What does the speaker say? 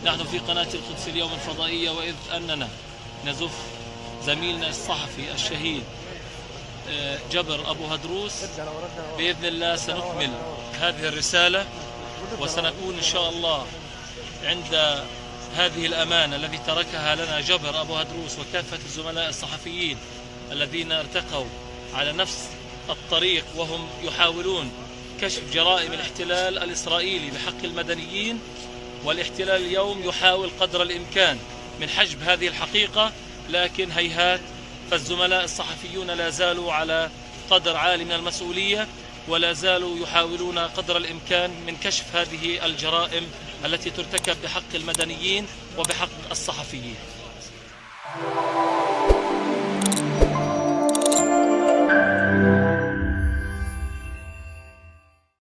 نحن في قناة القدس اليوم الفضائية، وإذ أننا نزف زميلنا الصحفي الشهيد جبر أبو هدروس، بإذن الله سنكمل هذه الرسالة، وسنكون إن شاء الله عند هذه الأمانة التي تركها لنا جبر أبو هدروس وكافة الزملاء الصحفيين الذين ارتقوا على نفس الطريق وهم يحاولون كشف جرائم الاحتلال الإسرائيلي بحق المدنيين. والاحتلال اليوم يحاول قدر الإمكان من حجب هذه الحقيقة، لكن هيهات، فالزملاء الصحفيون لا زالوا على قدر عالي من المسؤولية، ولا زالوا يحاولون قدر الإمكان من كشف هذه الجرائم التي ترتكب بحق المدنيين وبحق الصحفيين.